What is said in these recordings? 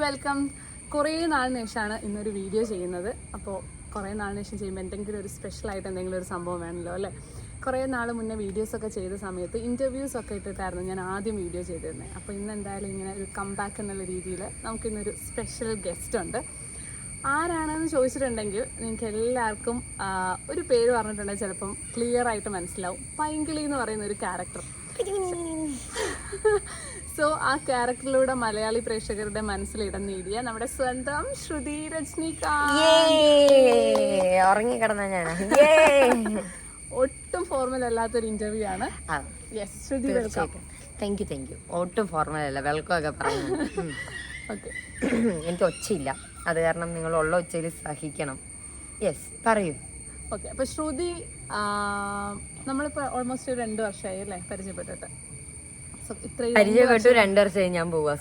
Welcome. കുറേ നാളിന് ശേഷമാണ് ഇന്നൊരു വീഡിയോ ചെയ്യുന്നത്. അപ്പോൾ കുറേ നാളിന് ശേഷം ചെയ്യുമ്പോൾ എന്തെങ്കിലും ഒരു സ്പെഷ്യലായിട്ട് എന്തെങ്കിലും ഒരു സംഭവം വേണമല്ലോ അല്ലേ. കുറേ നാൾ മുന്നേ വീഡിയോസൊക്കെ ചെയ്ത സമയത്ത് ഇൻ്റർവ്യൂസൊക്കെ ഇട്ടിട്ടായിരുന്നു ഞാൻ ആദ്യം വീഡിയോ ചെയ്തിരുന്നത്. അപ്പോൾ ഇന്ന് എന്തായാലും ഇങ്ങനെ ഒരു കംബാക്ക് എന്നുള്ള രീതിയിൽ നമുക്കിന്നൊരു സ്പെഷ്യൽ ഗസ്റ്റ് ഉണ്ട്. ആരാണെന്ന് ചോദിച്ചിട്ടുണ്ടെങ്കിൽ നിങ്ങൾക്ക് എല്ലാവർക്കും ഒരു പേര് പറഞ്ഞിട്ടുണ്ടെങ്കിൽ ചിലപ്പം ക്ലിയർ ആയിട്ട് മനസ്സിലാവും. പൈങ്കിളി എന്ന് പറയുന്ന ഒരു ക്യാരക്ടർ. സോ ആ ക്യാരക്ടറിലൂടെ മലയാളി പ്രേക്ഷകരുടെ മനസ്സിൽ ഇടം നേടിയ നമ്മുടെ സ്വന്തം ശ്രുതി രജനീകാന്ത്. ഉറങ്ങിക്കിടന്ന ഞാൻ ഒട്ടും ഫോർമൽ അല്ലാത്തൊരു ഇന്റർവ്യൂ ആണ്. Yes Shruti, welcome. Thank you. ഒട്ടും ഫോർമൽ അല്ല, വെൽക്കം ഒക്കെ പറയുന്നത്. ഓക്കെ, എനിക്ക് ഒച്ചയില്ല, അത് കാരണം നിങ്ങൾ ഉള്ള ഒച്ചയിൽ സഹിക്കണം. യെസ്, പറയൂ. ഓക്കെ, അപ്പൊ ശ്രുതി നമ്മളിപ്പോ ഓൾമോസ്റ്റ് 2 വർഷമായി അല്ലേ പരിചയപ്പെട്ടിട്ട്. പരിചയപ്പെട്ടു 2 വർഷമായി ഞാൻ പോവാ.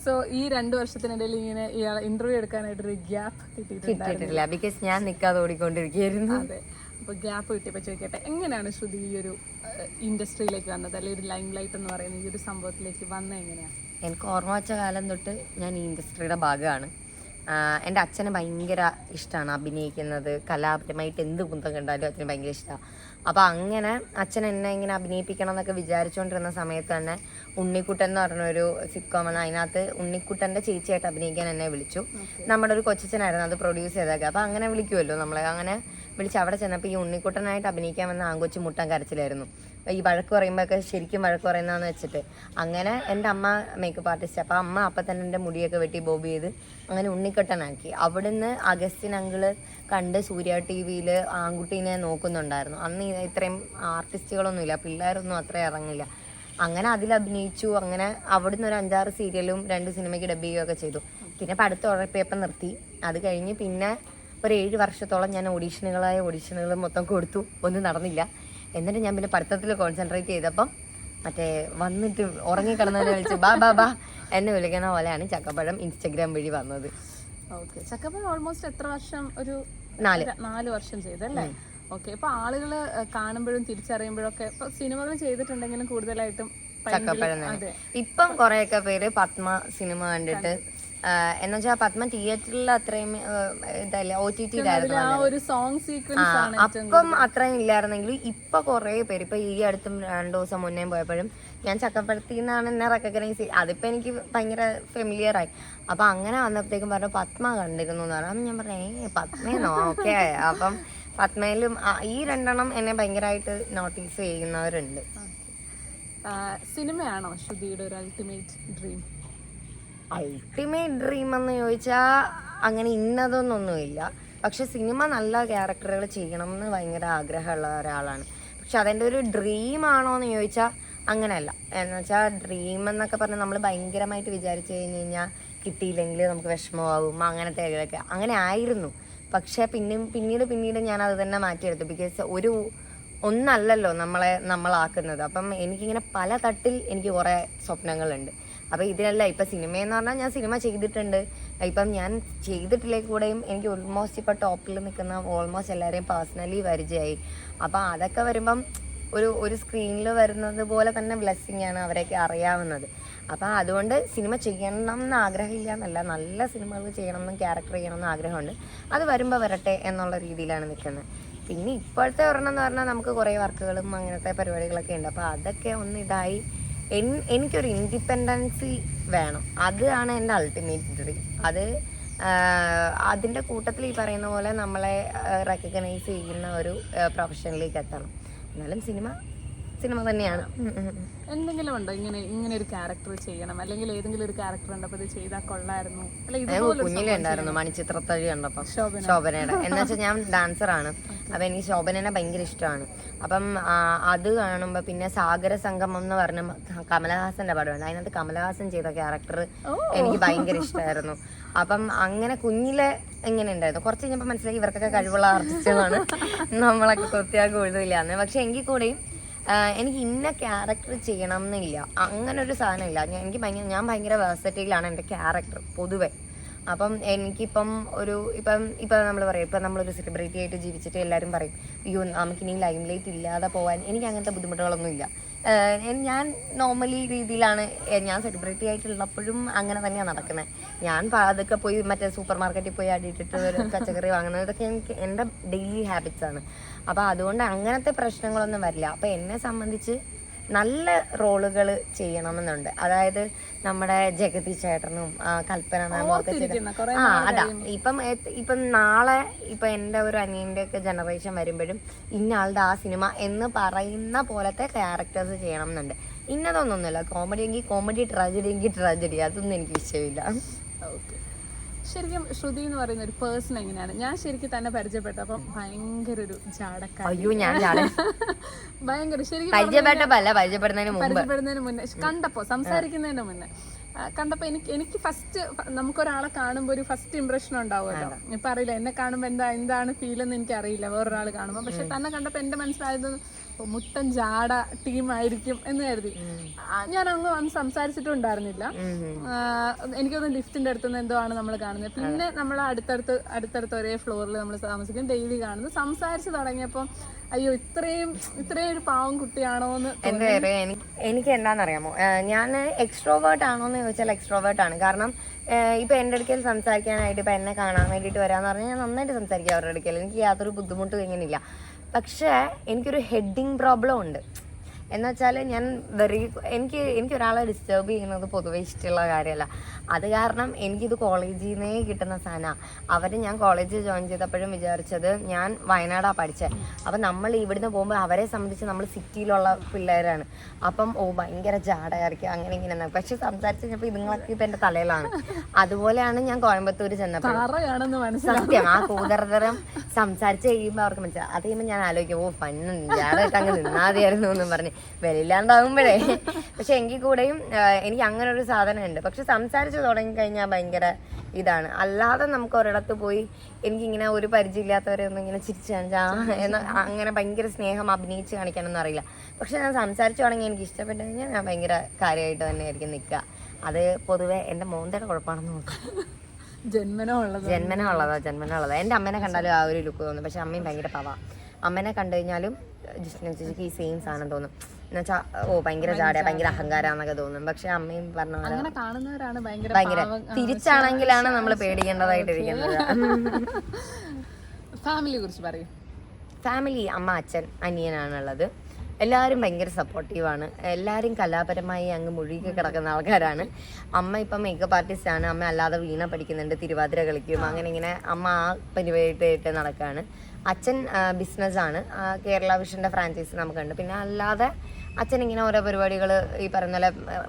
സോ ഈ 2 വർഷത്തിനിടയിൽ ഇങ്ങനെ ഇന്റർവ്യൂ എടുക്കാനായിട്ടൊരു ഗ്യാപ്പ് കിട്ടിയിട്ടില്ല, ബിക്കോസ് ഞാൻ നിൽക്കാതെ ഓടിക്കൊണ്ടിരിക്കുകയായിരുന്നു. അതെ, അപ്പൊ ഗ്യാപ്പ് കിട്ടിയപ്പോ ചോദിക്കട്ടെ, എങ്ങനെയാണ് ശ്രുതി ഈ ഒരു ഇൻഡസ്ട്രിയിലേക്ക് വന്നത്, അല്ലെങ്കിൽ ഒരു ലൈം ലൈറ്റ് എന്ന് പറയുന്ന ഈ ഒരു സംഭവത്തിലേക്ക് വന്നത് എങ്ങനെയാണ്? എനിക്ക് ഓർമ്മ വെച്ച കാലം തൊട്ട് ഞാൻ ഈ ഇൻഡസ്ട്രിയുടെ ഭാഗമാണ്. എൻ്റെ അച്ഛന് ഭയങ്കര ഇഷ്ടമാണ് അഭിനയിക്കുന്നത്, കലാപരമായിട്ട് എന്ത് കുന്തം കണ്ടാലും അച്ഛന് ഭയങ്കര ഇഷ്ടമാണ്. അപ്പോൾ അങ്ങനെ അച്ഛൻ എന്നെ ഇങ്ങനെ അഭിനയിപ്പിക്കണം എന്നൊക്കെ വിചാരിച്ചുകൊണ്ടിരുന്ന സമയത്ത് തന്നെ ഉണ്ണിക്കുട്ടൻ എന്ന് പറഞ്ഞൊരു സിറ്റ്കോമാണ്, അതിനകത്ത് ഉണ്ണിക്കുട്ടൻ്റെ ചേച്ചിയായിട്ട് അഭിനയിക്കാൻ എന്നെ വിളിച്ചു. നമ്മുടെ ഒരു കൊച്ചച്ഛനായിരുന്നു അത് പ്രൊഡ്യൂസ് ചെയ്തേക്കുക. അപ്പോൾ അങ്ങനെ വിളിക്കുമല്ലോ നമ്മളെ. അങ്ങനെ വിളിച്ച് അവിടെ ചെന്നപ്പോൾ ഈ ഉണ്ണിക്കുട്ടനായിട്ട് അഭിനയിക്കാൻ വന്ന ആങ്കൊച്ചു മുട്ടൻ കരച്ചിലായിരുന്നു. ഈ വഴക്ക് പറയുമ്പോഴൊക്കെ ശരിക്കും വഴക്ക് പറയുന്നതെന്ന് വെച്ചിട്ട് അങ്ങനെ എൻ്റെ അമ്മ മേക്കപ്പ് ആർട്ടിസ്റ്റ്. അപ്പോൾ അമ്മ അപ്പം തന്നെ എൻ്റെ മുടിയൊക്കെ വെട്ടി ബോബ് ചെയ്ത് അങ്ങനെ ഉണ്ണിക്കുട്ടനാക്കി. അവിടുന്ന് അഗസ്റ്റിൻ അങ്കിള് കണ്ട് സൂര്യ TV-യിൽ ആൺകുട്ടീനെ നോക്കുന്നുണ്ടായിരുന്നു. അന്ന് ഇത്രയും ആർട്ടിസ്റ്റുകളൊന്നുമില്ല, പിള്ളേരൊന്നും അത്ര ഇറങ്ങില്ല. അങ്ങനെ അതിൽ അഭിനയിച്ചു. അങ്ങനെ അവിടുന്ന് ഒരു 5-6 സീരിയലും 2 സിനിമയ്ക്ക് ഡബ് ചെയ്യുകയൊക്കെ ചെയ്തു. പിന്നെ പഠിത്തം ഉറപ്പിയപ്പം നിർത്തി. അത് കഴിഞ്ഞ് പിന്നെ ഒരു 7 വർഷത്തോളം ഞാൻ ഓഡീഷനുകൾ മൊത്തം കൊടുത്തു, ഒന്നും നടന്നില്ല. എന്നിട്ട് ഞാൻ പിന്നെ പഠിത്തത്തിൽ കോൺസെൻട്രേറ്റ് ചെയ്തപ്പം മറ്റേ വന്നിട്ട് ഉറങ്ങിക്കിടന്നതിനെ വിളിച്ച് ബാ എന്നെ വിളിക്കുന്ന പോലെയാണ് ചക്കപ്പഴം ഇൻസ്റ്റഗ്രാം വഴി വന്നത്. ഓക്കെ, ചക്കപ്പഴം ഓൾമോസ്റ്റ് എത്ര വർഷം? ഒരു 4 വർഷം ചെയ്തല്ലേ? ഓക്കെ, ഇപ്പൊ ആളുകള് കാണുമ്പോഴും തിരിച്ചറിയുമ്പോഴൊക്കെ ഇപ്പൊ സിനിമകൾ ചെയ്തിട്ടുണ്ടെങ്കിലും കൂടുതലായിട്ടും ചക്കപ്പഴം തന്നെ. ഇപ്പം കുറെയൊക്കെ പേര് പത്മ സിനിമ കണ്ടിട്ട് എന്ന് വെച്ചാൽ പത്മ തിയേറ്ററിൽ അത്രയും ഇതല്ല, OTT-ലായിരുന്നു. അപ്പം അത്രയും ഇല്ലായിരുന്നെങ്കിലും ഇപ്പൊ കുറെ പേര്, ഇപ്പൊ ഈ അടുത്തും 2 ദിവസം മുന്നേ പോയപ്പോഴും ഞാൻ ചക്കപ്പഴത്തിൽ നിന്നാണ് എന്നെ റെക്കഗ്നൈസ് ചെയ്ത്. അതിപ്പോ എനിക്ക് ഭയങ്കര ഫെമിലിയർ ആയി. അപ്പൊ അങ്ങനെ വന്നപ്പോഴത്തേക്കും പറഞ്ഞു പത്മ കണ്ടിരുന്നു എന്ന് പറഞ്ഞു. അപ്പം ഞാൻ പറഞ്ഞു പത്മേന്നോ? ഓക്കെ. അപ്പം പത്മയിലും ഈ 2 എന്നെ ഭയങ്കരമായിട്ട് നോട്ടീസ് ചെയ്യുന്നവരുണ്ട്. സിനിമയാണോ ശ്രുതിയുടെ ഒരു അൾട്ടിമേറ്റ് ഡ്രീം? അൾട്ടിമേറ്റ് ഡ്രീം എന്ന് ചോദിച്ചാൽ അങ്ങനെ ഇന്നതൊന്നൊന്നുമില്ല. പക്ഷെ സിനിമ നല്ല ക്യാരക്ടറുകൾ ചെയ്യണം എന്ന് ഭയങ്കര ആഗ്രഹമുള്ള ഒരാളാണ്. പക്ഷെ അതെൻ്റെ ഒരു ഡ്രീം ആണോ എന്ന് ചോദിച്ചാൽ അങ്ങനെയല്ല. എന്ന് വെച്ചാൽ ഡ്രീം എന്നൊക്കെ പറഞ്ഞാൽ നമ്മൾ ഭയങ്കരമായിട്ട് വിചാരിച്ചു കഴിഞ്ഞ് കഴിഞ്ഞാൽ കിട്ടിയില്ലെങ്കിൽ നമുക്ക് വിഷമമാകും, അങ്ങനത്തെ ഇതൊക്കെ അങ്ങനെ ആയിരുന്നു. പക്ഷെ പിന്നീട് ഞാൻ അത് തന്നെ മാറ്റിയെടുത്തു. ബിക്കോസ് ഒന്നല്ലല്ലോ നമ്മളാക്കുന്നത്. അപ്പം എനിക്കിങ്ങനെ പല തട്ടിൽ എനിക്ക് കുറേ സ്വപ്നങ്ങളുണ്ട്. അപ്പോൾ ഇതിനല്ല ഇപ്പം സിനിമയെന്ന് പറഞ്ഞാൽ ഞാൻ സിനിമ ചെയ്തിട്ടുണ്ട്. ഇപ്പം ഞാൻ ചെയ്തിട്ടില്ലേ കൂടെയും എനിക്ക് ഓൾമോസ്റ്റ് ഇപ്പോൾ ടോപ്പിൽ നിൽക്കുന്ന ഓൾമോസ്റ്റ് എല്ലാവരെയും പേഴ്സണലി പരിചയമായി. അപ്പോൾ അതൊക്കെ വരുമ്പം ഒരു സ്ക്രീനിൽ വരുന്നത് പോലെ തന്നെ ബ്ലെസ്സിങ് ആണ് അവരെയൊക്കെ അറിയാവുന്നത്. അപ്പോൾ അതുകൊണ്ട് സിനിമ ചെയ്യണം എന്ന് ആഗ്രഹമില്ല എന്നല്ല, നല്ല സിനിമകൾ ചെയ്യണം എന്നും ക്യാരക്ടർ ചെയ്യണം എന്ന് ആഗ്രഹമുണ്ട്. അത് വരുമ്പോൾ വരട്ടെ എന്നുള്ള രീതിയിലാണ് നിൽക്കുന്നത്. പിന്നെ ഇപ്പോഴത്തെ ഒരെണ്ണം എന്ന് പറഞ്ഞാൽ നമുക്ക് കുറേ വർക്കുകളും അങ്ങനത്തെ പരിപാടികളൊക്കെ ഉണ്ട്. അപ്പോൾ അതൊക്കെ ഒന്ന് ഇതായി എനിക്കൊരു ഇൻഡിപെൻഡൻസി വേണം. അതാണ് എൻ്റെ അൾട്ടിമേറ്റ് ഡ്രീം. അതിൻ്റെ കൂട്ടത്തിൽ ഈ പറയുന്ന പോലെ നമ്മളെ റെക്കഗ്നൈസ് ചെയ്യുന്ന ഒരു പ്രൊഫഷനിലേക്ക് എത്തണം. എന്നാലും സിനിമ തന്നെയാണ്. എന്തെങ്കിലും ഉണ്ടോ ഇങ്ങനെ ഒരു ക്യാരക്ടർ ചെയ്യണം, അല്ലെങ്കിൽ ഏതെങ്കിലും ഒരു ക്യാരക്ടർ ഉണ്ടപ്പോൾ ഇത് ചെയ്താൽ കൊള്ളായിരുന്നു? കുഞ്ഞിലേ ഉണ്ടായിരുന്നു മണിച്ചിത്രത്തഴി കണ്ടപ്പോൾ ശോഭനയുടെ. എന്ന് വെച്ചാൽ ഞാൻ ഡാൻസറാണ്. അപ്പം എനിക്ക് ശോഭനേനെ ഭയങ്കര ഇഷ്ടമാണ്. അപ്പം അത് കാണുമ്പോൾ പിന്നെ സാഗര സംഗമം എന്ന് പറഞ്ഞ കമലഹാസന്റെ പടമുണ്ട്. അതിനകത്ത് കമലഹാസൻ ചെയ്ത ക്യാരക്ടർ എനിക്ക് ഭയങ്കര ഇഷ്ടമായിരുന്നു. അപ്പം അങ്ങനെ കുഞ്ഞിലെ എങ്ങനെ ഉണ്ടായിരുന്നു. കുറച്ച് കഴിഞ്ഞപ്പോൾ മനസ്സിലാക്കി ഇവർക്കൊക്കെ കഴിവുള്ള ആർട്ടിസ്റ്റുകളാണ്, നമ്മളൊക്കെ കൃത്യമാക്കി എഴുതില്ലാന്ന്. പക്ഷെ എങ്കിൽ കൂടെയും എനിക്ക് ഇന്ന ക്യാരക്ടർ ചെയ്യണം എന്നില്ല, അങ്ങനെ ഒരു സാധനമില്ല. ഞാൻ ഭയങ്കര വേഴ്സറ്റൈലാണ് എൻ്റെ ക്യാരക്ടർ പൊതുവെ. അപ്പം എനിക്കിപ്പം ഇപ്പം നമ്മൾ പറയും, ഇപ്പം നമ്മളൊരു സെലിബ്രിറ്റി ആയിട്ട് ജീവിച്ചിട്ട് എല്ലാവരും പറയും അയ്യോ നമുക്കിനി ലൈം ലൈറ്റ് ഇല്ലാതെ പോകാൻ. എനിക്ക് അങ്ങനത്തെ ബുദ്ധിമുട്ടുകളൊന്നും ഇല്ല. ഞാൻ നോർമലി രീതിയിലാണ് ഞാൻ സെലിബ്രിറ്റി ആയിട്ടുള്ളപ്പോഴും അങ്ങനെ തന്നെയാണ് നടക്കുന്നത്. ഞാൻ അതൊക്കെ പോയി മറ്റേ സൂപ്പർ മാർക്കറ്റിൽ പോയി അടിയിട്ടിട്ട് ഒരു പച്ചക്കറി വാങ്ങുന്നത് ഇതൊക്കെ എനിക്ക് എൻ്റെ ഡെയിലി ഹാബിറ്റ്സ് ആണ്. അപ്പോൾ അതുകൊണ്ട് അങ്ങനത്തെ പ്രശ്നങ്ങളൊന്നും വരില്ല. അപ്പോൾ എന്നെ സംബന്ധിച്ച് നല്ല റോളുകൾ ചെയ്യണമെന്നുണ്ട്. അതായത് നമ്മുടെ ജഗതി ചേട്ടനും കൽപ്പന മാമും ഒക്കെ ചെയ്ത അതാ ഇപ്പം നാളെ ഇപ്പം എൻ്റെ ഒരു അനിയൻ്റെ ഒക്കെ ജനറേഷൻ വരുമ്പോഴും ഇന്നയാളുടെ ആ സിനിമ എന്ന് പറയുന്ന പോലത്തെ ക്യാരക്ടേഴ്സ് ചെയ്യണം എന്നുണ്ട്. ഇന്നതൊന്നൊന്നുമില്ല, കോമഡി എങ്കിൽ കോമഡി, ട്രാജഡി എങ്കിൽ ട്രാജഡി, അതൊന്നും എനിക്ക് വിഷയമില്ല. ഓക്കെ. ശരിക്കും ശ്രുതി എന്ന് പറയുന്ന ഒരു പേഴ്സൺ എങ്ങനെയാണ്? ഞാൻ ശരിക്കും തന്നെ പരിചയപ്പെട്ടപ്പം ഭയങ്കര ഒരു ജാടക്കാരി. അയ്യോ ഞാൻ ഭയങ്കര ശരിക്കും പരിചയപ്പെടുന്നതിന് മുന്നേ കണ്ടപ്പോ സംസാരിക്കുന്നതിന് മുന്നേ കണ്ടപ്പോ എനിക്ക് ഫസ്റ്റ് നമുക്കൊരാളെ കാണുമ്പോൾ ഒരു ഫസ്റ്റ് ഇംപ്രഷൻ ഉണ്ടാവുമല്ലോ. ഇപ്പൊ അറിയില്ല, എന്നെ കാണുമ്പോ എന്താണ് ഫീൽ എന്ന് എനിക്ക് അറിയില്ല വേറൊരാൾ കാണുമ്പോൾ. പക്ഷെ തന്നെ കണ്ടപ്പോ എന്റെ മനസ്സിലായത് മുട്ടൻ ജാട ടീമായിരിക്കും എന്ന് കരുതി. ഞാൻ അങ്ങ് വന്ന് സംസാരിച്ചിട്ടുണ്ടായിരുന്നില്ല. എനിക്കൊന്ന് ലിഫ്റ്റിന്റെ അടുത്തുനിന്ന് എന്തോ ആണ് നമ്മൾ കാണുന്നത്. പിന്നെ നമ്മൾ അടുത്തടുത്ത് ഒരേ ഫ്ലോറിൽ നമ്മൾ താമസിക്കും, ഡെയിലി കാണുന്നു. സംസാരിച്ച് തുടങ്ങിയപ്പോൾ അയ്യോ ഇത്രയും ഒരു പാവം കുട്ടിയാണോ എന്ന്. എന്താ പറയുക, എനിക്ക് എന്താണെന്നറിയാമോ, ഞാൻ എക്സ്ട്രോവേർട്ട് ആണോ എന്ന് ചോദിച്ചാൽ എക്സ്ട്രോവേർട്ട് ആണ്. കാരണം ഇപ്പൊ എൻ്റെ അടുക്കൽ സംസാരിക്കാനായിട്ട് ഇപ്പൊ എന്നെ കാണാൻ വേണ്ടിയിട്ട് വരാന്ന് പറഞ്ഞാൽ ഞാൻ നന്നായിട്ട് സംസാരിക്കാം അവരുടെ അടുക്കൽ. എനിക്ക് യാതൊരു ബുദ്ധിമുട്ടും ഇങ്ങനെയില്ല. പക്ഷേ എനിക്കൊരു ഹെഡിങ് പ്രോബ്ലം ഉണ്ട്. എന്ന് വെച്ചാൽ ഞാൻ എനിക്ക് ഒരാളെ ഡിസ്റ്റർബ് ചെയ്യുന്നത് പൊതുവേ ഇഷ്ടമുള്ള കാര്യമല്ല. അത് കാരണം എനിക്കിത് കോളേജിൽ നിന്നേ കിട്ടുന്ന സാധനമാണ്. ഞാൻ കോളേജ് ജോയിൻ ചെയ്തപ്പോഴും വിചാരിച്ചത് ഞാൻ വയനാടാണ് പഠിച്ചത്. അപ്പം നമ്മൾ ഇവിടുന്ന് പോകുമ്പോൾ അവരെ സംബന്ധിച്ച് നമ്മൾ സിറ്റിയിലുള്ള പിള്ളേരാണ്. അപ്പം ഭയങ്കര ജാടയായിരിക്കും അങ്ങനെ ഇങ്ങനെ. പക്ഷെ സംസാരിച്ച് കഴിഞ്ഞപ്പോൾ ഇതുങ്ങളൊക്കെ ഇപ്പം എൻ്റെ തലയിലാണ്. അതുപോലെയാണ് ഞാൻ കോയമ്പത്തൂർ ചെന്നപ്പോൾ സത്യം ആ കൂതറതരം സംസാരിച്ച് കഴിയുമ്പോൾ അവർക്ക് മനസ്സിലാവും. അത് കഴിയുമ്പോൾ ഞാൻ ആലോചിക്കും ജാടയിട്ട് അങ്ങ് നിന്നാതെയായിരുന്നു എന്നും പറഞ്ഞ് വെളിയില്ലാണ്ടാകുമ്പോഴേ. പക്ഷെ എങ്കിൽ കൂടെയും എനിക്ക് അങ്ങനെ ഒരു സാധനം ഉണ്ട്. പക്ഷെ സംസാരിച്ച് തുടങ്ങിക്കഴിഞ്ഞാൽ ഭയങ്കര ഇതാണ്. അല്ലാതെ നമുക്ക് ഒരിടത്ത് പോയി എനിക്കിങ്ങനെ ഒരു പരിചയമില്ലാത്തവരെ ഒന്നും ഇങ്ങനെ ചിരിച്ചു കാണിച്ചാൽ അങ്ങനെ ഭയങ്കര സ്നേഹം അഭിനയിച്ച് കാണിക്കാനൊന്നും അറിയില്ല. പക്ഷെ ഞാൻ സംസാരിച്ചു തുടങ്ങി എനിക്ക് ഇഷ്ടപ്പെട്ടു കഴിഞ്ഞാൽ ഞാൻ ഭയങ്കര കാര്യമായിട്ട് തന്നെ ആയിരിക്കും നിൽക്കുക. അത് പൊതുവെ എൻ്റെ മോന്തയുടെ കുഴപ്പമാണെന്ന് നോക്കാം. ജന്മന ഉള്ളതാ. എൻ്റെ അമ്മേനെ കണ്ടാലും ആ ഒരു ലുക്ക് തോന്നും. പക്ഷെ അമ്മയും ഭയങ്കര പവ. അമ്മേനെ കണ്ടു കഴിഞ്ഞാലും ചേച്ചിക്ക് ഈ സെയിം സാധനം തോന്നും. എന്നുവെച്ചാൽ ഭയങ്കര ജാട, ഭയങ്കര അഹങ്കാരാന്നൊക്കെ തോന്നും. പക്ഷെ അമ്മയും പറഞ്ഞ പോലെ ഭയങ്കര തിരിച്ചാണെങ്കിലാണ് നമ്മൾ പേടിക്കേണ്ടതായിട്ടിരിക്കുന്നത്. ഫാമിലിയെ കുറിച്ച് പറയും. ഫാമിലി അമ്മ, അച്ഛൻ, അനിയനാണുള്ളത്. എല്ലാവരും ഭയങ്കര സപ്പോർട്ടീവാണ്. എല്ലാവരും കലാപരമായി അങ്ങ് മുഴുകി കിടക്കുന്ന ആൾക്കാരാണ്. അമ്മ ഇപ്പം മേക്കപ്പ് ആർട്ടിസ്റ്റാണ്. അമ്മ അല്ലാതെ വീണ പഠിക്കുന്നുണ്ട്, തിരുവാതിര കളിക്കും, അങ്ങനെ ഇങ്ങനെ അമ്മ ആ പരിപാടിയായിട്ട് നടക്കുകയാണ്. അച്ഛൻ ബിസിനസ്സാണ്. കേരള വിഷൻ്റെ ഫ്രാഞ്ചൈസി നമുക്കുണ്ട്. പിന്നെ അല്ലാതെ അച്ഛൻ ഇങ്ങനെ ഓരോ പരിപാടികൾ ഈ പറയുന്ന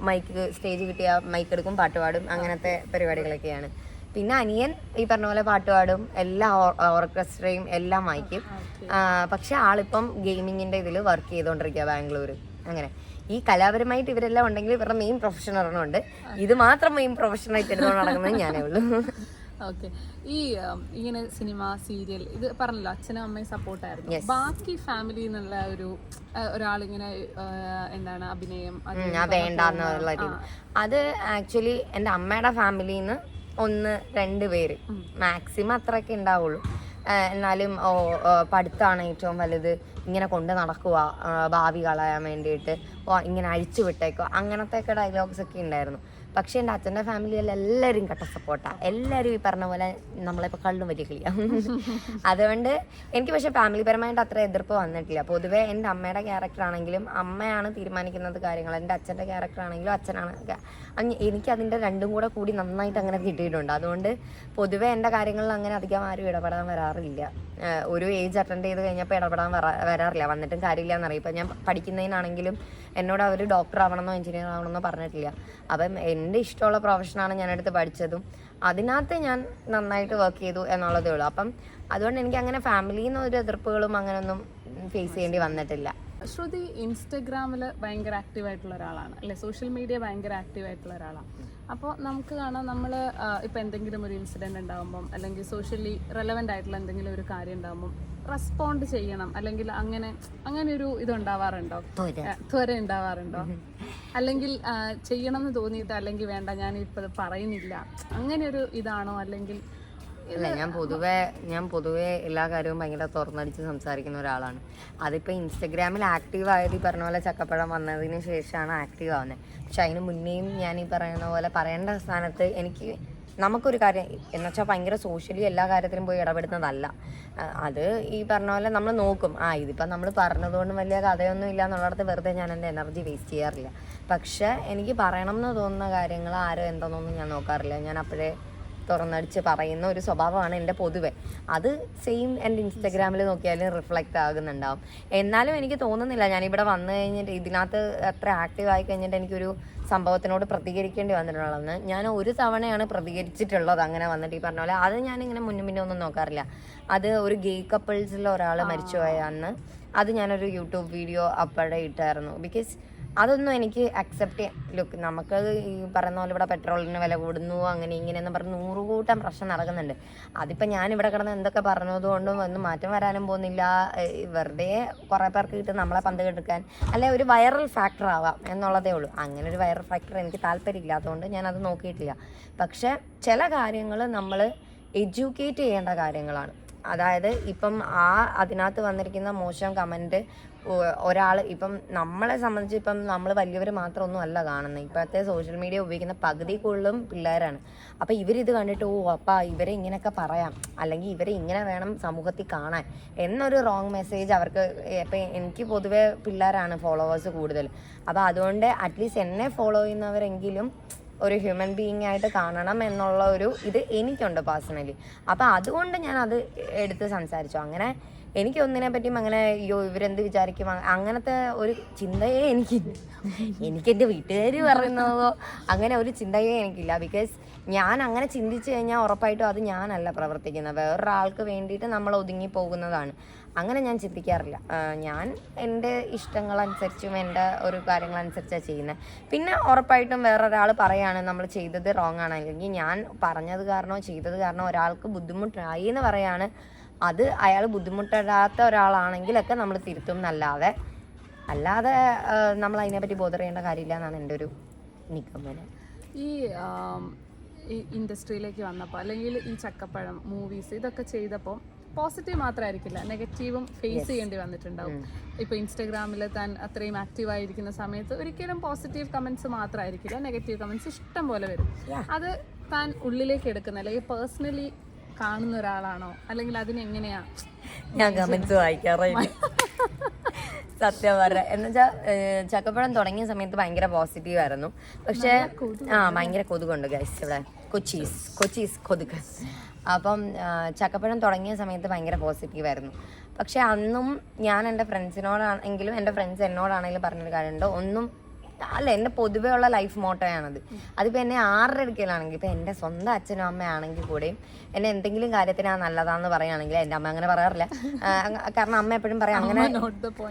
പോലെ സ്റ്റേജ് കിട്ടിയ മൈക്ക് എടുക്കും, പാട്ട് പാടും, അങ്ങനത്തെ പരിപാടികളൊക്കെയാണ്. പിന്നെ അനിയൻ ഈ പറഞ്ഞ പോലെ പാട്ട് പാടും, എല്ലാ ഓർക്കസ്ട്രയും എല്ലാം വായിക്കും. പക്ഷെ ആളിപ്പം ഗെയിമിങ്ങിൻ്റെ ഇതിൽ വർക്ക് ചെയ്തുകൊണ്ടിരിക്കുക ബാംഗ്ലൂർ. അങ്ങനെ ഈ കലാപരമായിട്ട് ഇവരെല്ലാം ഉണ്ടെങ്കിൽ ഇവരുടെ മെയിൻ പ്രൊഫഷൻ ഒരെണ്ണമുണ്ട്. ഇത് മാത്രം മെയിൻ പ്രൊഫഷനായിട്ട് എടുത്തുകൊണ്ട് നടക്കുന്നത് ഞാനേ ഉള്ളൂ. ഓക്കെ. ഈ ഇങ്ങനെ സിനിമ, സീരിയൽ ഇത് പറഞ്ഞല്ലോ അച്ഛനും അമ്മയും സപ്പോർട്ടായിരുന്നു. ബാക്കി ഫാമിലി എന്നുള്ള ഒരാളിങ്ങനെ എന്താണ് അഭിനയം വേണ്ടെന്നുള്ള രീതി, അത് ആക്ച്വലി എൻ്റെ അമ്മയുടെ ഫാമിലിയിൽ നിന്ന് 1-2 പേര് മാക്സിമം അത്രയൊക്കെ ഉണ്ടാവുള്ളൂ. എന്നാലും പഠിത്തമാണ് ഏറ്റവും വലുത്, ഇങ്ങനെ കൊണ്ട് നടക്കുക, ഭാവി കളയാൻ വേണ്ടിയിട്ട് ഇങ്ങനെ അഴിച്ചു വിട്ടേക്കുക, അങ്ങനത്തെ ഒക്കെ ഡയലോഗ്സ് ഒക്കെ ഉണ്ടായിരുന്നു. പക്ഷേ എൻ്റെ അച്ഛൻ്റെ ഫാമിലിയിൽ എല്ലാവരും കട്ട സപ്പോർട്ടാണ്. എല്ലാവരും ഈ പറഞ്ഞ പോലെ നമ്മളിപ്പോൾ കള്ളും വലിയ കളിയാണ്. അതുകൊണ്ട് എനിക്ക് പക്ഷേ ഫാമിലിപരമായിട്ട് അത്ര എതിർപ്പ് വന്നിട്ടില്ല. പൊതുവേ എൻ്റെ അമ്മയുടെ ക്യാരക്ടറാണെങ്കിലും അമ്മയാണ് തീരുമാനിക്കുന്നത് കാര്യങ്ങൾ. എൻ്റെ അച്ഛൻ്റെ ക്യാരക്ടറാണെങ്കിലും അച്ഛനാണ്. എനിക്കതിൻ്റെ രണ്ടും കൂടി നന്നായിട്ട് അങ്ങനെ കിട്ടിയിട്ടുണ്ട്. അതുകൊണ്ട് പൊതുവേ എൻ്റെ കാര്യങ്ങളിൽ അങ്ങനെ അധികം ആരും ഇടപെടാൻ വരാറില്ല. ഒരു ഏജ് അറ്റൻഡ് ചെയ്ത് കഴിഞ്ഞപ്പോൾ ഇടപെടാൻ വരാറില്ല. വന്നിട്ടും കാര്യമില്ല എന്നറിയാം. ഇപ്പം ഞാൻ പഠിക്കുന്നതിനാണെങ്കിലും എന്നോട് അവർ ഡോക്ടർ ആവണമെന്നോ എഞ്ചിനീയർ ആവണമെന്നോ പറഞ്ഞിട്ടില്ല. അപ്പം എൻ്റെ ഇഷ്ടമുള്ള പ്രൊഫഷനാണ് ഞാനെടുത്ത് പഠിച്ചതും അതിനകത്ത് ഞാൻ നന്നായിട്ട് വർക്ക് ചെയ്തു എന്നുള്ളതേ ഉള്ളൂ. അപ്പം അതുകൊണ്ട് എനിക്ക് അങ്ങനെ ഫാമിലിയിൽ നിന്ന് ഒരു എതിർപ്പുകളും അങ്ങനെയൊന്നും ഫേസ് ചെയ്യേണ്ടി വന്നിട്ടില്ല. ശ്രുതി ഇൻസ്റ്റഗ്രാമിൽ ഭയങ്കര ആക്റ്റീവായിട്ടുള്ള ഒരാളാണ് അല്ലേ? സോഷ്യൽ മീഡിയ ഭയങ്കര ആക്റ്റീവായിട്ടുള്ള ഒരാളാണ്. അപ്പോൾ നമുക്ക് കാണാം, നമ്മൾ ഇപ്പോൾ എന്തെങ്കിലും ഒരു ഇൻസിഡൻറ്റ് ഉണ്ടാകുമ്പം അല്ലെങ്കിൽ സോഷ്യലി റെലവൻ്റ് ആയിട്ടുള്ള എന്തെങ്കിലും ഒരു കാര്യം ഉണ്ടാകുമ്പം റെസ്പോണ്ട് ചെയ്യണം, അല്ലെങ്കിൽ അങ്ങനെ ഒരു ഇതുണ്ടാവാറുണ്ടോ? ത്വര ഉണ്ടാവാറുണ്ടോ? അല്ലെങ്കിൽ ചെയ്യണം എന്ന് തോന്നിയിട്ട് അല്ലെങ്കിൽ വേണ്ട ഞാനിപ്പോൾ പറയുന്നില്ല, അങ്ങനെ ഒരു ഇതാണോ? അല്ലെങ്കിൽ അല്ല ഞാൻ പൊതുവെ എല്ലാ കാര്യവും ഭയങ്കര തുറന്നടിച്ച് സംസാരിക്കുന്ന ഒരാളാണ്. അതിപ്പോൾ ഇൻസ്റ്റഗ്രാമിൽ ആക്റ്റീവ് ആയത് ഈ പറഞ്ഞ പോലെ ചക്കപ്പഴം വന്നതിന് ശേഷമാണ് ആക്റ്റീവ് ആവുന്നത്. പക്ഷെ അതിന് മുന്നേയും ഞാൻ ഈ പറയുന്ന പോലെ പറയേണ്ട സ്ഥാനത്ത് എനിക്ക് നമുക്കൊരു കാര്യം എന്ന് വെച്ചാൽ ഭയങ്കര സോഷ്യലി എല്ലാ കാര്യത്തിലും പോയി ഇടപെടുന്നതല്ല. അത് ഈ പറഞ്ഞ പോലെ നമ്മൾ നോക്കും, ഇതിപ്പം നമ്മൾ പറഞ്ഞതുകൊണ്ട് വലിയ കഥയൊന്നും ഇല്ല എന്നുള്ളിടത്ത് വെറുതെ ഞാൻ എൻ്റെ എനർജി വേസ്റ്റ് ചെയ്യാറില്ല. പക്ഷെ എനിക്ക് പറയണം എന്ന് തോന്നുന്ന കാര്യങ്ങൾ ആരോ എന്താണെന്നൊന്നും ഞാൻ നോക്കാറില്ല. ഞാൻ അപ്പോഴേ തുറന്നടിച്ച് പറയുന്ന ഒരു സ്വഭാവമാണ് എൻ്റെ പൊതുവെ. അത് സെയിം എൻ്റെ ഇൻസ്റ്റഗ്രാമിൽ നോക്കിയാലും റിഫ്ലക്റ്റ് ആകുന്നുണ്ടാവും. എന്നാലും എനിക്ക് തോന്നുന്നില്ല ഞാനിവിടെ വന്നു കഴിഞ്ഞിട്ട് ഇതിനകത്ത് അത്ര ആക്റ്റീവ് ആയി കഴിഞ്ഞിട്ട് എനിക്കൊരു സംഭവത്തിനോട് പ്രതികരിക്കേണ്ടി വന്നിട്ടുള്ളതെന്ന്. ഞാൻ ഒരു തവണയാണ് പ്രതികരിച്ചിട്ടുള്ളത് അങ്ങനെ വന്നിട്ട് ഈ പറഞ്ഞ പോലെ. അത് ഞാനിങ്ങനെ മുന്നേ ഒന്നും നോക്കാറില്ല. അത് ഒരു ഗേ കപ്പിൾസിൽ ഒരാൾ മരിച്ചുപോയ അന്ന് അത് ഞാനൊരു യൂട്യൂബ് വീഡിയോ അപ്പോഴേ ഇട്ടായിരുന്നു. ബിക്കോസ് അതൊന്നും എനിക്ക് അക്സെപ്റ്റ് ചെയ്യാൻ നമുക്ക് ഈ പറയുന്ന പോലെ ഇവിടെ പെട്രോളിന് വില കൂടുന്നു അങ്ങനെ ഇങ്ങനെയെന്ന് പറഞ്ഞ് 100 കൂട്ടം പ്രശ്നം നടക്കുന്നുണ്ട്. അതിപ്പോൾ ഞാനിവിടെ കിടന്ന് എന്തൊക്കെ പറഞ്ഞതുകൊണ്ടും ഒന്നും മാറ്റം വരാനും പോകുന്നില്ല. വെറുതെ കുറേ പേർക്ക് കിട്ടും നമ്മളെ പന്ത് കെടുക്കാൻ, അല്ലെ ഒരു വൈറൽ ഫാക്ടർ ആവാം എന്നുള്ളതേ ഉള്ളൂ. അങ്ങനെ ഒരു വൈറൽ ഫാക്ടർ എനിക്ക് താല്പര്യമില്ലാത്തതുകൊണ്ട് ഞാനത് നോക്കിയിട്ടില്ല. പക്ഷെ ചില കാര്യങ്ങൾ നമ്മൾ എഡ്യൂക്കേറ്റ് ചെയ്യേണ്ട കാര്യങ്ങളാണ്. അതായത് ഇപ്പം അതിനകത്ത് വന്നിരിക്കുന്ന മോശം കമൻറ്റ് ഒരാൾ ഇപ്പം നമ്മളെ സംബന്ധിച്ച് ഇപ്പം നമ്മൾ വലിയവർ മാത്രമൊന്നും അല്ല കാണുന്നത്. ഇപ്പോഴത്തെ സോഷ്യൽ മീഡിയ ഉപയോഗിക്കുന്ന പകുതി കൂടുതലും പിള്ളേരാണ്. അപ്പോൾ ഇവരിത് കണ്ടിട്ട് അപ്പം ഇവരെ ഇങ്ങനെയൊക്കെ പറയാം, അല്ലെങ്കിൽ ഇവരെ ഇങ്ങനെ വേണം സമൂഹത്തിൽ കാണാൻ എന്നൊരു റോങ് മെസ്സേജ് അവർക്ക്. ഇപ്പം എനിക്ക് പൊതുവേ പിള്ളേരാണ് ഫോളോവേഴ്സ് കൂടുതൽ. അപ്പോൾ അതുകൊണ്ട് അറ്റ്ലീസ്റ്റ് എന്നെ ഫോളോ ചെയ്യുന്നവരെങ്കിലും ഒരു ഹ്യൂമൻ ബീയിങ് ആയിട്ട് കാണണം എന്നുള്ള ഒരു ഇത് എനിക്കുണ്ട് പേഴ്സണലി. അപ്പോൾ അതുകൊണ്ട് ഞാൻ അത് എടുത്ത് സംസാരിച്ചു. അങ്ങനെ എനിക്ക് ഒന്നിനെ പറ്റിയും അങ്ങനെ ഇവരെന്ത് വിചാരിക്കും അങ്ങനത്തെ ഒരു ചിന്തയേ എനിക്കില്ല. എനിക്കെൻ്റെ വീട്ടുകാർ പറയുന്നതോ അങ്ങനെ ഒരു ചിന്തയേ എനിക്കില്ല. ബിക്കോസ് ഞാൻ അങ്ങനെ ചിന്തിച്ചു കഴിഞ്ഞാൽ ഉറപ്പായിട്ടും അത് ഞാനല്ല പ്രവർത്തിക്കുന്നത്, വേറൊരാൾക്ക് വേണ്ടിയിട്ട് നമ്മൾ ഒതുങ്ങി പോകുന്നതാണ്. അങ്ങനെ ഞാൻ ചിന്തിക്കാറില്ല. ഞാൻ എൻ്റെ ഇഷ്ടങ്ങളനുസരിച്ചും എൻ്റെ ഒരു കാര്യങ്ങളനുസരിച്ചാണ് ചെയ്യുന്നത്. പിന്നെ ഉറപ്പായിട്ടും വേറൊരാൾ പറയുകയാണ് നമ്മൾ ചെയ്തത് റോങ് ആണ്, അല്ലെങ്കിൽ ഞാൻ പറഞ്ഞത് കാരണമോ ചെയ്തത് കാരണമോ ഒരാൾക്ക് ബുദ്ധിമുട്ടായി എന്ന് പറയാണ്, അത് അയാൾ ബുദ്ധിമുട്ടിടാത്ത ഒരാളാണെങ്കിലൊക്കെ നമ്മൾ തിരുത്തും എന്നല്ലാതെ നമ്മൾ അതിനെപ്പറ്റി ബോധറിയേണ്ട കാര്യമില്ല എന്നാണ് എൻ്റെ ഒരു നിഗമനം. ഈ ഇൻഡസ്ട്രിയിലേക്ക് വന്നപ്പോൾ അല്ലെങ്കിൽ ഈ ചക്കപ്പഴം മൂവീസ് ഇതൊക്കെ ചെയ്തപ്പോൾ പോസിറ്റീവ് മാത്രമായിരിക്കില്ല, നെഗറ്റീവും ഫേസ് ചെയ്യേണ്ടി വന്നിട്ടുണ്ടാവും. ഇപ്പോൾ ഇൻസ്റ്റാഗ്രാമിൽ താൻ അത്രയും ആക്റ്റീവായിരിക്കുന്ന സമയത്ത് ഒരിക്കലും പോസിറ്റീവ് കമൻറ്റ്സ് മാത്രമായിരിക്കില്ല, നെഗറ്റീവ് കമൻറ്റ്സ് ഇഷ്ടം പോലെ വരും. അത് താൻ ഉള്ളിലേക്ക് എടുക്കുന്ന അല്ലെങ്കിൽ പേഴ്സണലി കാണുന്ന ഒരാളാണോ, അല്ലെങ്കിൽ അതിനെങ്ങനെയാ? ഞാൻ കമൻറ്റ്സ് വായിക്കാറില്ല സത്യം പറഞ്ഞ. എന്നുവെച്ചാൽ ചക്കപ്പഴം തുടങ്ങിയ സമയത്ത് ഭയങ്കര പോസിറ്റീവ് ആയിരുന്നു. പക്ഷെ ഭയങ്കര കൊതുകുണ്ട് ഗൈസ് ഇവിടെ, കൊച്ചീസ് കൊതുക്. അപ്പം ചക്കപ്പഴം തുടങ്ങിയ സമയത്ത് ഭയങ്കര പോസിറ്റീവായിരുന്നു. പക്ഷെ അന്നും ഞാൻ എൻ്റെ ഫ്രണ്ട്സിനോടാണെങ്കിലും എൻ്റെ ഫ്രണ്ട്സ് എന്നോടാണെങ്കിലും പറഞ്ഞൊരു കാര്യമുണ്ട്, ഒന്നും അല്ല എൻ്റെ പൊതുവേ ഉള്ള ലൈഫ് മോട്ടോയാണത്. അതിപ്പോൾ എന്നെ ആരുടെ അടുക്കലാണെങ്കിൽ ഇപ്പം എൻ്റെ സ്വന്തം അച്ഛനും അമ്മയാണെങ്കിൽ കൂടെയും എന്നെ എന്തെങ്കിലും കാര്യത്തിന് നല്ലതാന്ന് പറയുകയാണെങ്കിൽ എൻ്റെ അമ്മ അങ്ങനെ പറയാറില്ല. കാരണം അമ്മ എപ്പോഴും പറയാം അങ്ങനെ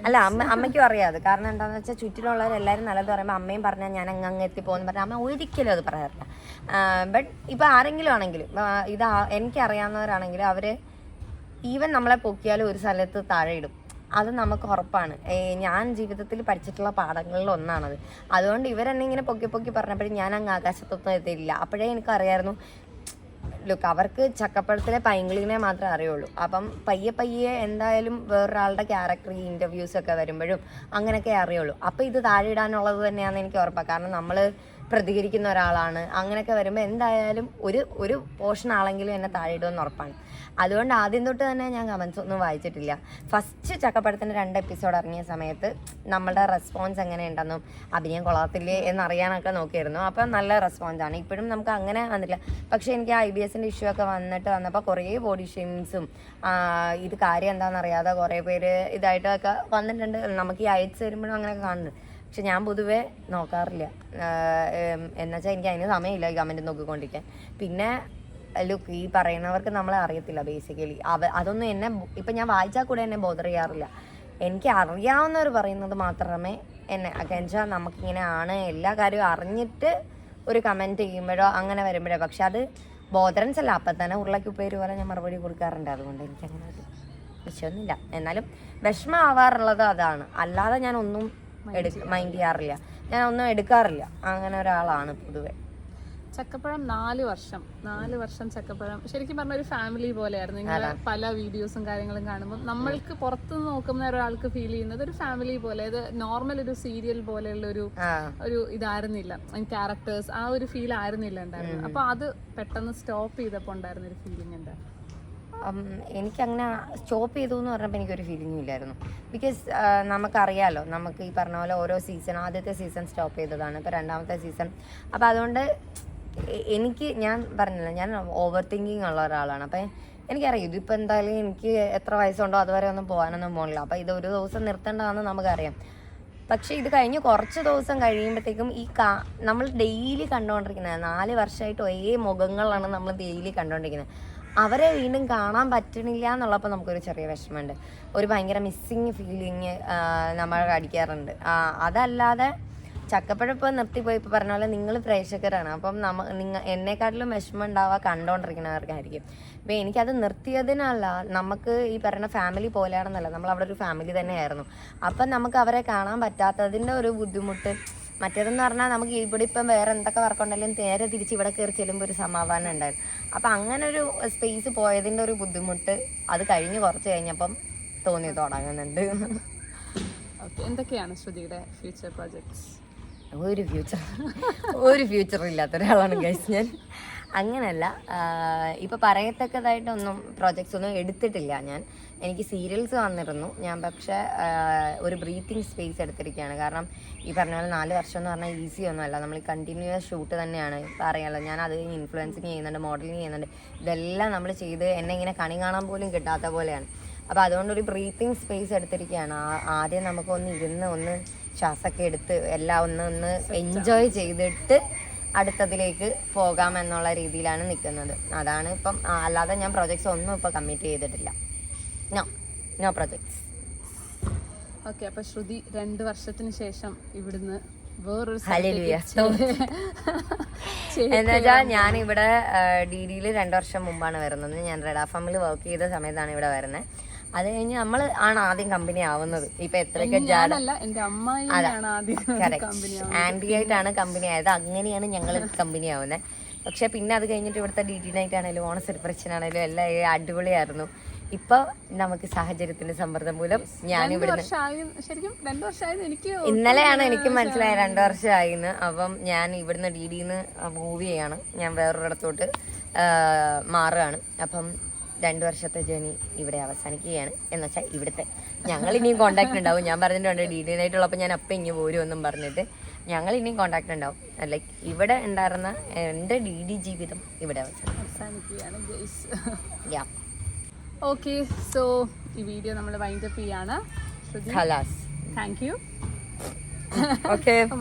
അല്ല, അമ്മയ്ക്കും അറിയാതെ. കാരണം എന്താണെന്ന് വെച്ചാൽ ചുറ്റിലുള്ളവരെല്ലാവരും നല്ലത് പറയുമ്പോൾ അമ്മയും പറഞ്ഞാൽ ഞാൻ അങ്ങ് എത്തിപ്പോകുന്നു പറഞ്ഞാൽ അമ്മ ഒരിക്കലും അത് പറയാറില്ല. ബട്ട് ഇപ്പം ആരെങ്കിലും ആണെങ്കിലും ഇത് എനിക്കറിയാവുന്നവരാണെങ്കിലും അവർ ഈവൻ നമ്മളെ പൊക്കിയാലും ഒരു സ്ഥലത്ത് താഴെ ഇടും. അത് നമുക്ക് ഉറപ്പാണ്. ഞാൻ ജീവിതത്തിൽ പഠിച്ചിട്ടുള്ള പാഠങ്ങളിൽ ഒന്നാണത്. അതുകൊണ്ട് ഇവരെന്നെ ഇങ്ങനെ പൊക്കി പറഞ്ഞപ്പോഴും ഞാൻ അങ്ങ് ആകാശത്തൊന്നും എത്തിയില്ല. അപ്പോഴേ എനിക്കറിയായിരുന്നു അവർക്ക് ചക്കപ്പഴത്തിലെ പൈങ്കിളിനെ മാത്രമേ അറിയുള്ളൂ. അപ്പം പയ്യെ എന്തായാലും വേറൊരാളുടെ ക്യാരക്ടർ ഈ ഇൻ്റർവ്യൂസൊക്കെ വരുമ്പോഴും അങ്ങനെയൊക്കെ അറിയുള്ളൂ. അപ്പോൾ ഇത് താഴെ ഇടാനുള്ളത് തന്നെയാണെന്ന് എനിക്ക് ഉറപ്പാണ്. കാരണം നമ്മൾ പ്രതികരിക്കുന്ന ഒരാളാണ്. അങ്ങനെയൊക്കെ വരുമ്പോൾ എന്തായാലും ഒരു പോർഷൻ ആണെങ്കിലും എന്നെ താഴെ ഇടുമെന്ന് ഉറപ്പാണ്. അതുകൊണ്ട് ആദ്യം തൊട്ട് തന്നെ ഞാൻ കമൻസ് ഒന്നും വായിച്ചിട്ടില്ല. ഫസ്റ്റ് ചക്കപ്പഴത്തിൻ്റെ 2 എപ്പിസോഡ് ഇറങ്ങിയ സമയത്ത് നമ്മളുടെ റെസ്പോൺസ് എങ്ങനെയുണ്ടെന്നും അഭിനയം കൊള്ളത്തില്ലേ എന്നറിയാനൊക്കെ നോക്കിയിരുന്നു. അപ്പം നല്ല റെസ്പോൺസാണ്. ഇപ്പോഴും നമുക്ക് അങ്ങനെ വന്നില്ല. പക്ഷേ എനിക്ക് IBSൻ്റെ ഇഷ്യൂ ഒക്കെ വന്നപ്പോൾ കുറേ ബോഡി ഷെയിംസും ഇത് കാര്യം എന്താണെന്നറിയാതെ കുറേ പേര് ഇതായിട്ടൊക്കെ വന്നിട്ടുണ്ട്. നമുക്ക് ഈ അയച്ചു തരുമ്പോഴും അങ്ങനെയൊക്കെ കാണുന്നുണ്ട്. പക്ഷെ ഞാൻ പൊതുവേ നോക്കാറില്ല. എന്നുവെച്ചാൽ എനിക്ക് അതിന് സമയമില്ല ഈ കമൻറ്റ് നോക്കിക്കൊണ്ടിരിക്കാൻ. പിന്നെ ലുക്ക് ഈ പറയുന്നവർക്ക് നമ്മളെ അറിയത്തില്ല ബേസിക്കലി. അതൊന്നും എന്നെ ഇപ്പം ഞാൻ വായിച്ചാൽ കൂടെ എന്നെ ബോധർ ചെയ്യാറില്ല. എനിക്ക് അറിയാവുന്നവർ പറയുന്നത് മാത്രമേ എന്നെ വെച്ചാൽ നമുക്കിങ്ങനെ ആണ് എല്ലാ കാര്യവും അറിഞ്ഞിട്ട് ഒരു കമൻറ്റ് ചെയ്യുമ്പോഴോ അങ്ങനെ വരുമ്പോഴോ. പക്ഷെ അത് ബോധറൻസ് അല്ല, അപ്പം തന്നെ ഉരുളക്കുപ്പേര് പോലെ ഞാൻ മറുപടി കൊടുക്കാറുണ്ട്. അതുകൊണ്ട് എനിക്കങ്ങനെ ഒരു വിഷയമൊന്നുമില്ല. എന്നാലും വിഷമം ആവാറുള്ളത് അതാണ്. അല്ലാതെ ഞാനൊന്നും മൈൻഡ് ചെയ്യാറില്ല, ഞാൻ ഒന്നും എടുക്കാറില്ല. അങ്ങനെ ഒരാളാണ് പൊതുവെ. ചക്കപ്പഴം 4 വർഷം ചക്കപ്പഴം ശരിക്കും പറഞ്ഞ ഒരു ഫാമിലി പോലെയായിരുന്നു. ഇങ്ങനെ പല വീഡിയോസും കാര്യങ്ങളും കാണുമ്പോൾ നമ്മൾക്ക് പുറത്തുനിന്ന് നോക്കുന്ന ഒരാൾക്ക് ഫീൽ ചെയ്യുന്നത് ഒരു ഫാമിലി പോലെ, ഇത് നോർമൽ ഒരു സീരിയൽ പോലെയുള്ള ഒരു ഇതായിരുന്നില്ല, ക്യാരക്ടേഴ്സ് ആ ഒരു ഫീൽ ആയിരുന്നില്ല ഉണ്ടായിരുന്നു. അപ്പൊ അത് പെട്ടെന്ന് സ്റ്റോപ്പ് ചെയ്തപ്പോൾ ഉണ്ടായിരുന്ന ഒരു ഫീലിംഗ് എന്താ? എനിക്കങ്ങനെ സ്റ്റോപ്പ് ചെയ്തു എന്ന് പറഞ്ഞപ്പോൾ എനിക്കൊരു ഫീലിംഗും ഇല്ലായിരുന്നു. ബിക്കോസ് നമുക്കറിയാലോ, നമുക്ക് ഈ പറഞ്ഞ പോലെ ഓരോ സീസൺ, ആദ്യത്തെ സീസൺ സ്റ്റോപ്പ് ചെയ്തതാണ്, ഇപ്പോൾ രണ്ടാമത്തെ സീസൺ. അപ്പോൾ അതുകൊണ്ട് ഞാൻ പറഞ്ഞില്ല, ഞാൻ ഓവർ തിങ്കിങ് ഉള്ള ഒരാളാണ്. അപ്പം എനിക്കറിയാം ഇതിപ്പോൾ എന്തായാലും എനിക്ക് എത്ര വയസ്സുണ്ടോ അതുവരെ ഒന്നും പോകാനൊന്നും പോകണില്ല. അപ്പോൾ ഇത് ഒരു ദിവസം നിർത്തേണ്ടതാണെന്ന് നമുക്കറിയാം. പക്ഷേ ഇത് കഴിഞ്ഞ് കുറച്ച് ദിവസം കഴിയുമ്പോഴത്തേക്കും നമ്മൾ ഡെയിലി കണ്ടുകൊണ്ടിരിക്കുന്നത് 4 വർഷമായിട്ട് ഒരേ മുഖങ്ങളാണ് നമ്മൾ ഡെയിലി കണ്ടുകൊണ്ടിരിക്കുന്നത്. അവരെ വീണ്ടും കാണാൻ പറ്റണില്ല എന്നുള്ളപ്പോൾ നമുക്കൊരു ചെറിയ വിഷമമുണ്ട്, ഒരു ഭയങ്കര മിസ്സിങ് ഫീലിങ് നമ്മൾ അടിക്കാറുണ്ട്. അതല്ലാതെ ചക്കപ്പഴം ഇപ്പോൾ നിർത്തിപ്പോയി, ഇപ്പോൾ പറഞ്ഞ പോലെ നിങ്ങൾ പ്രേക്ഷകരാണ്, അപ്പം എന്നെക്കാട്ടിലും വിഷമം ഉണ്ടാവുക കണ്ടുകൊണ്ടിരിക്കുന്നവർക്കായിരിക്കും. അപ്പോൾ എനിക്കത് നിർത്തിയതിനല്ല, നമുക്ക് ഈ പറയുന്ന ഫാമിലി പോലെയാണെന്നല്ല, നമ്മൾ അവിടെ ഒരു ഫാമിലി തന്നെയായിരുന്നു. അപ്പം നമുക്ക് അവരെ കാണാൻ പറ്റാത്തതിൻ്റെ ഒരു ബുദ്ധിമുട്ട്. മറ്റേതെന്ന് പറഞ്ഞാൽ നമുക്ക് ഇവിടെ ഇപ്പം വേറെ എന്തൊക്കെ വർക്കുണ്ടെങ്കിലും നേരെ തിരിച്ച് ഇവിടെ കയറി ചെല്ലുമ്പോൾ ഒരു സമാധാനം ഉണ്ടായിരുന്നു. അപ്പം അങ്ങനെ ഒരു സ്പേസ് പോയതിൻ്റെ ഒരു ബുദ്ധിമുട്ട് അത് കഴിഞ്ഞ് കുറച്ച് കഴിഞ്ഞപ്പം തോന്നി തുടങ്ങുന്നുണ്ട്. എന്തൊക്കെയാണ് ശ്രുതിയുടെ ഫ്യൂച്ചർ പ്രോജക്ട്സ്? ഒരു ഫ്യൂച്ചർ ഇല്ലാത്ത ഒരാളാണ് ഗൈസ് ഞാൻ. അങ്ങനെയല്ല, ഇപ്പോൾ പറയത്തക്കതായിട്ടൊന്നും പ്രോജക്ട്സ് ഒന്നും എടുത്തിട്ടില്ല ഞാൻ. എനിക്ക് സീരിയൽസ് വന്നിരുന്നു ഞാൻ, പക്ഷേ ഒരു ബ്രീത്തിങ് സ്പേസ് എടുത്തിരിക്കുകയാണ്. കാരണം ഈ പറഞ്ഞ പോലെ 4 വർഷം എന്ന് പറഞ്ഞാൽ ഈസി ഒന്നുമല്ല. നമ്മൾ കണ്ടിന്യൂസ് ഷൂട്ട് തന്നെയാണ്. ഇപ്പോൾ അറിയാമല്ലോ, ഞാൻ അത് ഇൻഫ്ലുവൻസിങ് ചെയ്യുന്നുണ്ട്, മോഡലിങ് ചെയ്യുന്നുണ്ട്. ഇതെല്ലാം നമ്മൾ ചെയ്ത് എന്നെ ഇങ്ങനെ കണി കാണാൻ പോലും കിട്ടാത്ത പോലെയാണ്. അപ്പോൾ അതുകൊണ്ടൊരു ബ്രീത്തിങ് സ്പേസ് എടുത്തിരിക്കുകയാണ്. ആദ്യം നമുക്കൊന്ന് ഇരുന്ന് ഒന്ന് ശ്വാസമൊക്കെ എടുത്ത് എല്ലാം ഒന്ന് എൻജോയ് ചെയ്തിട്ട് അടുത്തതിലേക്ക് പോകാമെന്നുള്ള രീതിയിലാണ് നിൽക്കുന്നത്. അതാണ് ഇപ്പം. അല്ലാതെ ഞാൻ പ്രൊജക്ട്സ് ഒന്നും ഇപ്പോൾ കമ്മിറ്റ് ചെയ്തിട്ടില്ല. No projects. ഓക്കെ, അപ്പോൾ ശ്രുതി 2 വർഷത്തിന് ശേഷം ഇവിടുന്ന് വേറൊരു എന്നുവെച്ചാൽ ഞാനിവിടെ DDയിൽ 2 വർഷം മുമ്പാണ് വരുന്നത്. ഞാൻ റെഡ് ഫാമിൽ വർക്ക് ചെയ്ത സമയത്താണ് ഇവിടെ വരുന്നത്. അത് കഴിഞ്ഞ് നമ്മൾ ആണ് ആദ്യം കമ്പനി ആവുന്നത്. ഇപ്പൊ എത്രയൊക്കെ ആന്റി ആയിട്ടാണ് കമ്പനി ആയത്. അങ്ങനെയാണ് ഞങ്ങൾ കമ്പനി ആവുന്നത്. പക്ഷെ പിന്നെ അത് കഴിഞ്ഞിട്ട് ഇവിടുത്തെ DD നൈറ്റ് ആണെങ്കിലും ഓണ സെലിബ്രേഷൻ ആണെങ്കിലും എല്ലാം അടിപൊളിയായിരുന്നു. ഇപ്പൊ നമുക്ക് സാഹചര്യത്തിന്റെ സമ്മർദ്ദം മൂലം ഞാനിവിടെ ഇന്നലെയാണ് എനിക്ക് മനസ്സിലായത് 2 വർഷമായിന്ന്. അപ്പം ഞാൻ ഇവിടുന്ന് DDന്ന് മൂവ് ചെയ്യാണ്, ഞാൻ വേറൊരിടത്തോട്ട് മാറുകയാണ്. അപ്പം 2 വർഷത്തെ ജേണി ഇവിടെ അവസാനിക്കുകയാണ്. എന്നുവെച്ചാൽ ഇവിടുത്തെ ഞങ്ങൾ ഇനിയും കോണ്ടാക്ട് ഉണ്ടാവും. ഞാൻ പറഞ്ഞിട്ടുണ്ട് DD നൈറ്റുള്ളപ്പോൾ ഞാൻ അപ്പം ഇങ്ങനെ പോരുമെന്നും പറഞ്ഞിട്ട് ഞങ്ങൾ ഇനിയും കോണ്ടാക്ട് ഉണ്ടാവും. ലൈക്ക് ഇവിടെ ഉണ്ടായിരുന്ന എൻ്റെ DD ജീവിതം ഇവിടെ അവസാനിക്കുകയാണ്. ഓക്കെ, സോ ഈ വീഡിയോ നമ്മൾ വൈൻഡ് അപ്പ് ചെയ്യാണ്. Thank you.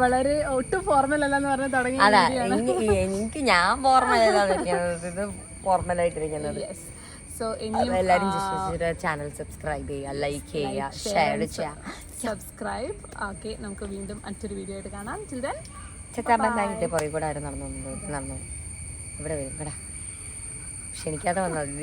വളരെ ഒട്ടും ഫോർമൽ അല്ലെന്ന് പറഞ്ഞ് തുടങ്ങി. എനിക്ക് ഞാൻ ഫോർമലായിട്ടിരിക്കുന്നത്. സോ എല്ലാവരും ചാനൽ സബ്സ്ക്രൈബ് ചെയ്യുക, ലൈക്ക് ചെയ്യുക, ഷെയർ ചെയ്യുക, സബ്സ്ക്രൈബ്. ഓക്കെ, നമുക്ക് വീണ്ടും മറ്റൊരു വീഡിയോ ആയിട്ട് കാണാം. ചെത്താബന്ധായിട്ട് പുറകെ കൂടെ ആരും നടന്നു ഇവിടെ വരും. പക്ഷെ എനിക്കത് വന്നത്